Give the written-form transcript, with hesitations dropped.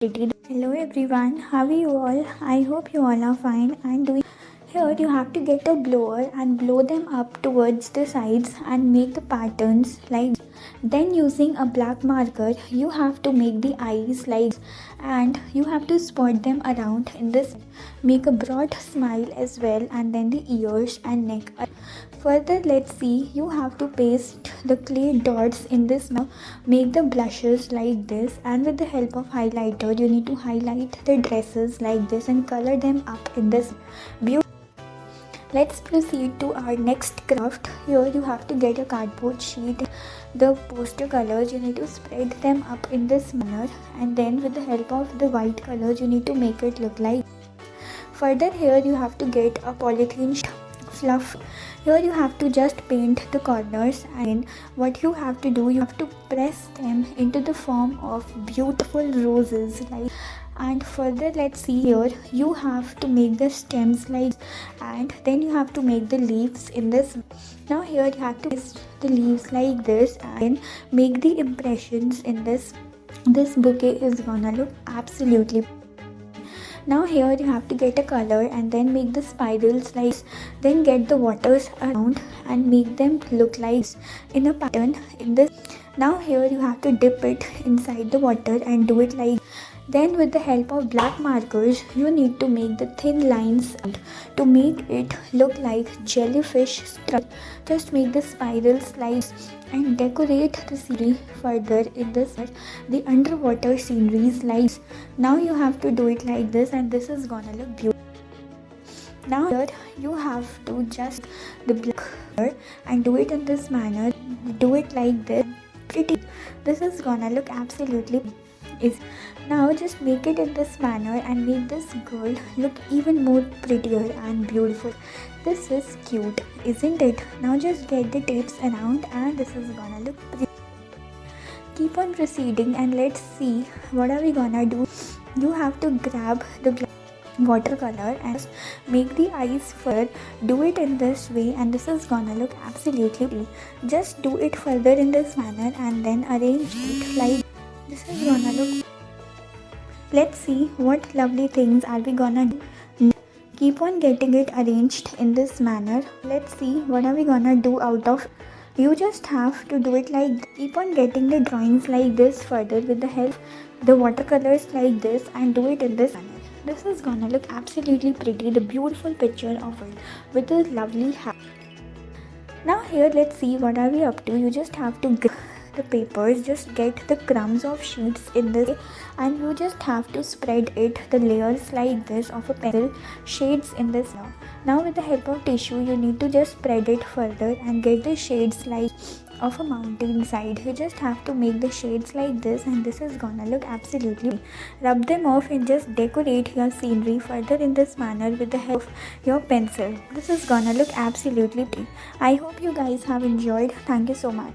Hello everyone, how are you all? I hope you all are fine and doing. Here you have to get a blower and blow them up towards the sides and make the patterns like. Then using a black marker you have to make the eyes like, and you have to spot them around in this. Make a broad smile as well, and then the ears and neck. Further, let's see, you have to paste the clay dots in this. Make the blushes like this, and with the help of highlighter you need to highlight the dresses like this and color them up in this beautiful. Let's proceed to our next craft. Here you have to get a cardboard sheet. The poster colors you need to spread them up in this manner, and then with the help of the white colors you need to make it look like. Further, here you have to get a polythene fluff. Here you have to just paint the corners, and what you have to do, you have to press them into the form of beautiful roses like. And further, let's see, here you have to make the stems like, and then you have to make the leaves in this. Now here you have to place the leaves like this and make the impressions in this. This bouquet is gonna look absolutely. Now here you have to get a color and then make the spirals like, then get the waters around and make them look like in a pattern in this. Now here you have to dip it inside the water and do it like. Then with the help of black markers you need to make the thin lines to make it look like jellyfish structure. Just make the spiral slides and decorate the scenery further in this, the underwater sceneries like. Now you have to do it like this, and this is gonna look beautiful. Now here you have to just the black and do it in this manner. Do it like this. Pretty. This is gonna look absolutely is. Now just make it in this manner and make this girl look even more prettier and beautiful. This is cute, isn't it? Now just get the tapes around and this is gonna look pretty. Keep on proceeding and let's see what are we gonna do. You have to grab the watercolor and make the eyes further. Do it in this way and this is gonna look absolutely pretty. Just do it further in this manner and then arrange it like this is gonna look. Let's see what lovely things are we gonna do. Keep on getting it arranged in this manner. Let's see what are we gonna do out of. You just have to do it like. Keep on getting the drawings like this further with the help the watercolors like this and do it in this manner. This is gonna look absolutely pretty. The beautiful picture of it with a lovely hat. Now here let's see what are we up to. You just have to the papers, just get the crumbs of sheets in this and you just have to spread it the layers like this of a pencil shades in this. Now with the help of tissue you need to just spread it further and get the shades like of a mountain side. You just have to make the shades like this and this is gonna look absolutely. Rub them off and just decorate your scenery further in this manner with the help of your pencil. This is gonna look absolutely pretty. I hope you guys have enjoyed. Thank you so much.